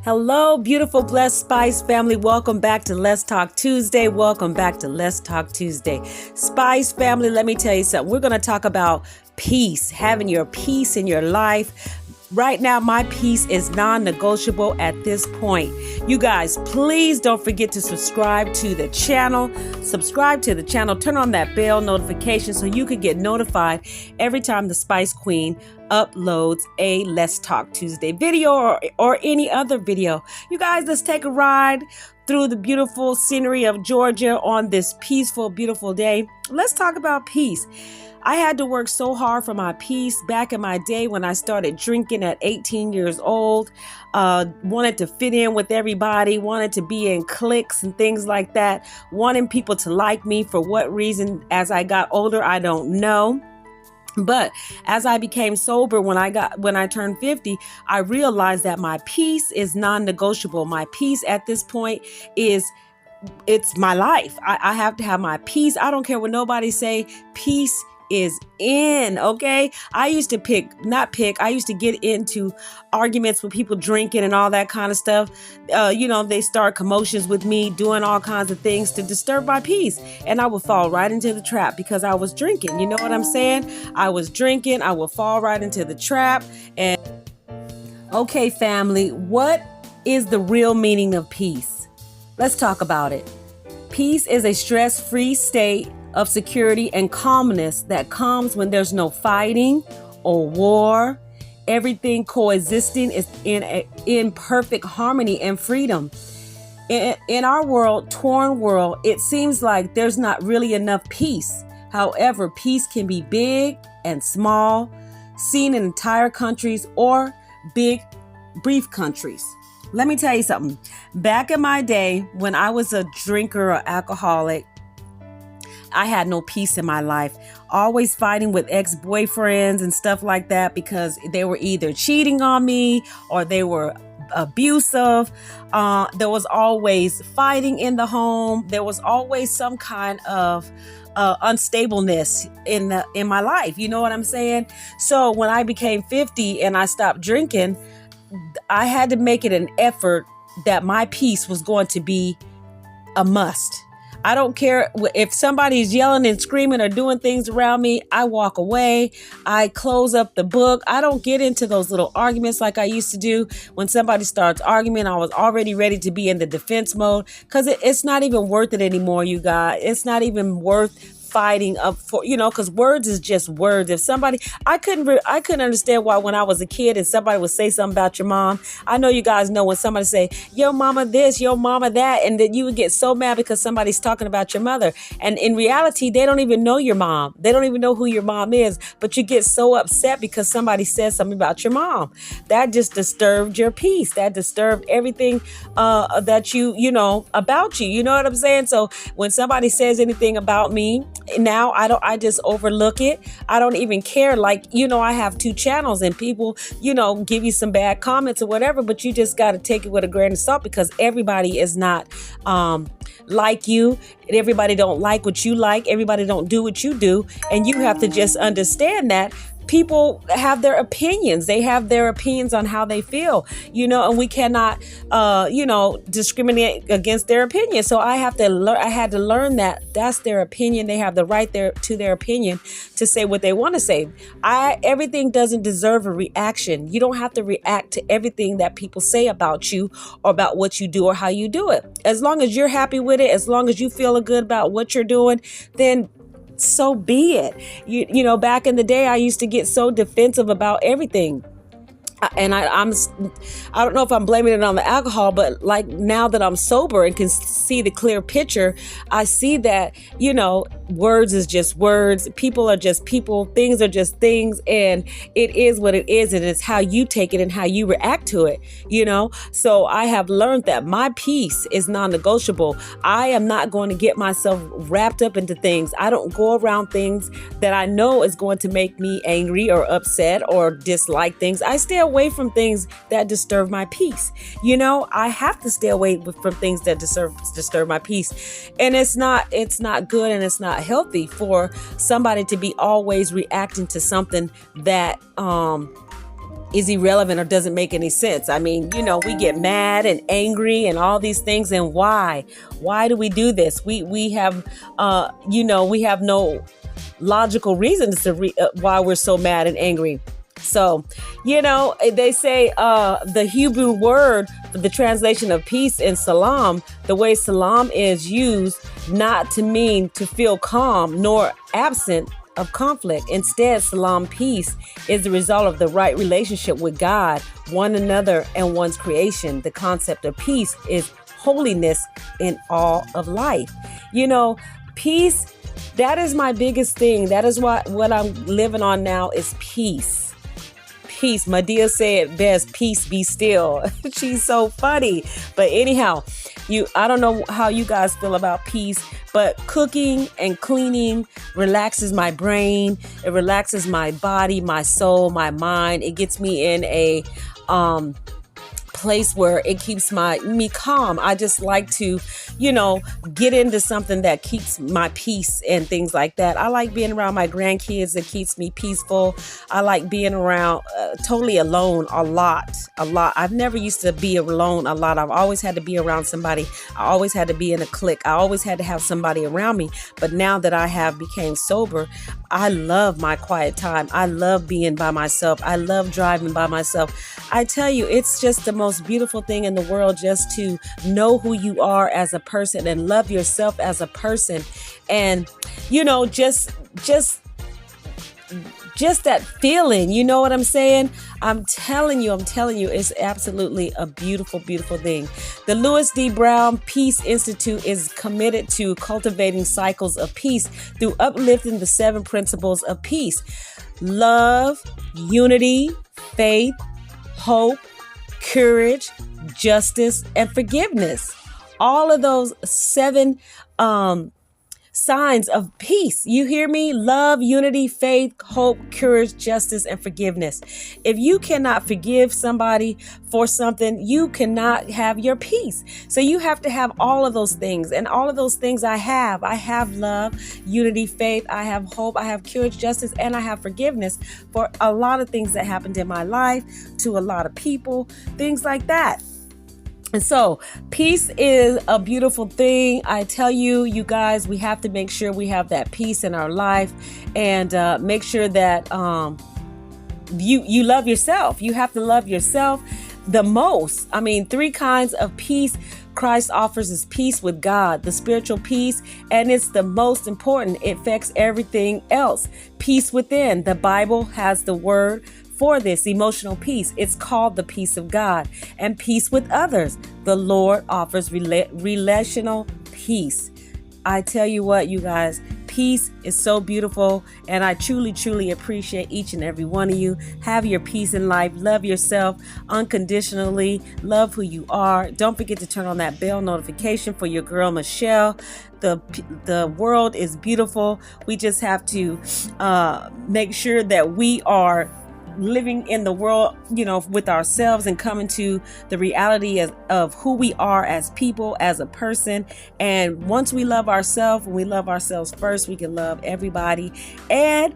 Hello, beautiful Blessed Spice family. Welcome back to Let's Talk Tuesday. Welcome back to Let's Talk Tuesday. Spice family, let me tell you something. We're going to talk about peace, having your peace in your life. Right now, my peace is non-negotiable at this point. You guys, please don't forget to subscribe to the channel. Turn on that bell notification so you can get notified every time the Spice Queen uploads a Let's Talk Tuesday video or any other video. You guys, let's take a ride through the beautiful scenery of Georgia on this peaceful, beautiful day. Let's talk about peace. I had to work so hard for my peace back in my day when I started drinking at 18 years old, wanted to fit in with everybody, wanted to be in cliques and things like that, wanting people to like me. For what reason? As I got older, I don't know. But as I became sober, when I turned 50, I realized that my peace is non-negotiable. My peace at this point it's my life. I have to have my peace. I don't care what nobody say. Peace is in, okay? I used to get into arguments with people drinking and all that kind of stuff. They start commotions with me, doing all kinds of things to disturb my peace. And I would fall right into the trap because I was drinking. You know what I'm saying? I was drinking. I would fall right into the trap. And okay, family, what is the real meaning of peace? Let's talk about it. Peace is a stress-free state of security and calmness that comes when there's no fighting or war. Everything coexisting is in perfect harmony and freedom. In our torn world, it seems like there's not really enough peace. However, peace can be big and small, seen in entire countries or big, brief countries. Let me tell you something. Back in my day, when I was a drinker or alcoholic, I had no peace in my life. Always fighting with ex-boyfriends and stuff like that because they were either cheating on me or they were abusive. There was always fighting in the home. There was always some kind of unstableness in my life. You know what I'm saying? So when I became 50 and I stopped drinking, I had to make it an effort that my peace was going to be a must. I don't care if somebody's yelling and screaming or doing things around me. I walk away. I close up the book. I don't get into those little arguments like I used to do. When somebody starts arguing, I was already ready to be in the defense mode because it's not even worth it anymore, you guys. It's not even worth fighting up for, because words is just words. If somebody, I couldn't understand why when I was a kid and somebody would say something about your mom. I know you guys know when somebody say, yo mama this, yo mama that, and then you would get so mad because somebody's talking about your mother. And in reality, they don't even know your mom. They don't even know who your mom is, but you get so upset because somebody says something about your mom. That just disturbed your peace. That disturbed everything that about you. You know what I'm saying? So when somebody says anything about me, now I just overlook it. I don't even care. I have 2 channels and people, give you some bad comments or whatever, but you just got to take it with a grain of salt because everybody is not like you. Everybody don't like what you like. Everybody don't do what you do. And you have to just understand that people have their opinions. They have their opinions on how they feel, and we cannot, discriminate against their opinion. So I had to learn that that's their opinion. They have the right to their opinion to say what they want to say. Everything doesn't deserve a reaction. You don't have to react to everything that people say about you or about what you do or how you do it. As long as you're happy with it, as long as you feel good about what you're doing, then so be it. Back in the day, I used to get so defensive about everything. And I don't know if I'm blaming it on the alcohol, but like now that I'm sober and can see the clear picture, I see that, words is just words. People are just people. Things are just things. And it is what it is. And it's how you take it and how you react to it, So I have learned that my peace is non-negotiable. I am not going to get myself wrapped up into things. I don't go around things that I know is going to make me angry or upset or dislike things. I stay away from things that disturb my peace. I have to stay away from things that disturb my peace. And it's not good and it's not healthy for somebody to be always reacting to something that is irrelevant or doesn't make any sense. I mean, we get mad and angry and all these things. And why? Why do we do this? We have, we have no logical reasons why we're so mad and angry. So, they say the Hebrew word for the translation of peace in salam, the way salam is used, not to mean to feel calm nor absent of conflict. Instead, salam, peace, is the result of the right relationship with God, one another, and one's creation. The concept of peace is holiness in all of life. Peace, that is my biggest thing. That is what I'm living on now is peace. Peace. Madea said best, peace be still. She's so funny. But anyhow, I don't know how you guys feel about peace, but cooking and cleaning relaxes my brain. It relaxes my body, my soul, my mind. It gets me in a place where it keeps me calm. I just like to, get into something that keeps my peace and things like that. I like being around my grandkids. It keeps me peaceful. I like being around totally alone a lot. I've never used to be alone a lot. I've always had to be around somebody. I always had to be in a clique. I always had to have somebody around me. But now that I have became sober, I love my quiet time. I love being by myself. I love driving by myself. I tell you, it's just the most beautiful thing in the world just to know who you are as a person and love yourself as a person. And, just that feeling, you know what I'm saying? I'm telling you, it's absolutely a beautiful, beautiful thing. The Louis D. Brown Peace Institute is committed to cultivating cycles of peace through uplifting the 7 principles of peace: love, unity, faith, hope, courage, justice, and forgiveness. All of those 7 signs of peace. You hear me? Love, unity, faith, hope, courage, justice, and forgiveness. If you cannot forgive somebody for something, you cannot have your peace. So you have to have all of those things. And all of those things I have. I have love, unity, faith. I have hope. I have courage, justice, and I have forgiveness for a lot of things that happened in my life, to a lot of people, things like that. And so peace is a beautiful thing. I tell you, you guys, we have to make sure we have that peace in our life and make sure that you love yourself. You have to love yourself the most. 3 kinds of peace Christ offers is peace with God, the spiritual peace, and it's the most important. It affects everything else. Peace within. The Bible has the word for this emotional peace. It's called the peace of God. And peace with others. The Lord offers relational peace. I tell you what, you guys, peace is so beautiful, and I truly, truly appreciate each and every one of you. Have your peace in life. Love yourself unconditionally. Love who you are. Don't forget to turn on that bell notification for your girl, Michelle. The world is beautiful. We just have to make sure that we are living in the world, with ourselves and coming to the reality of who we are as people, as a person. And once we love ourselves, when we love ourselves first, we can love everybody. And,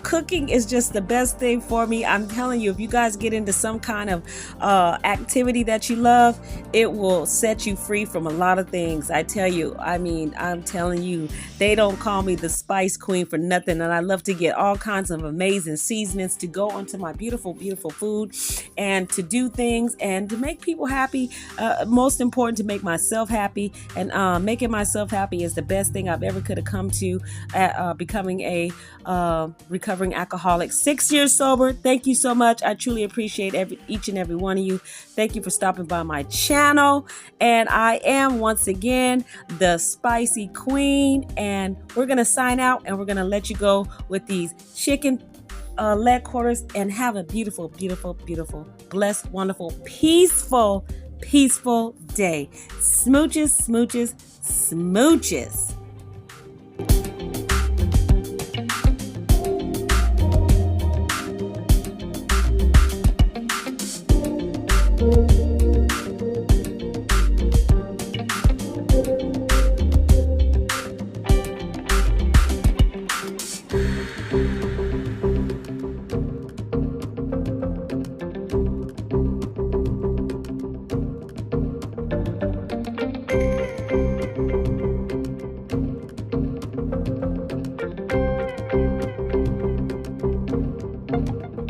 cooking is just the best thing for me. I'm telling you, if you guys get into some kind of activity that you love, it will set you free from a lot of things. I tell you, I'm telling you, they don't call me the spice queen for nothing. And I love to get all kinds of amazing seasonings to go onto my beautiful, beautiful food and to do things and to make people happy. Most important, to make myself happy. And making myself happy is the best thing I've ever could have come to becoming a recovering alcoholic. 6 years sober. Thank you so much. I truly appreciate each and every one of you. Thank you for stopping by my channel. And I am once again the Spicy Queen. And we're going to sign out and we're going to let you go with these chicken leg quarters, and have a beautiful, beautiful, beautiful, blessed, wonderful, peaceful day. Smooches, smooches, smooches.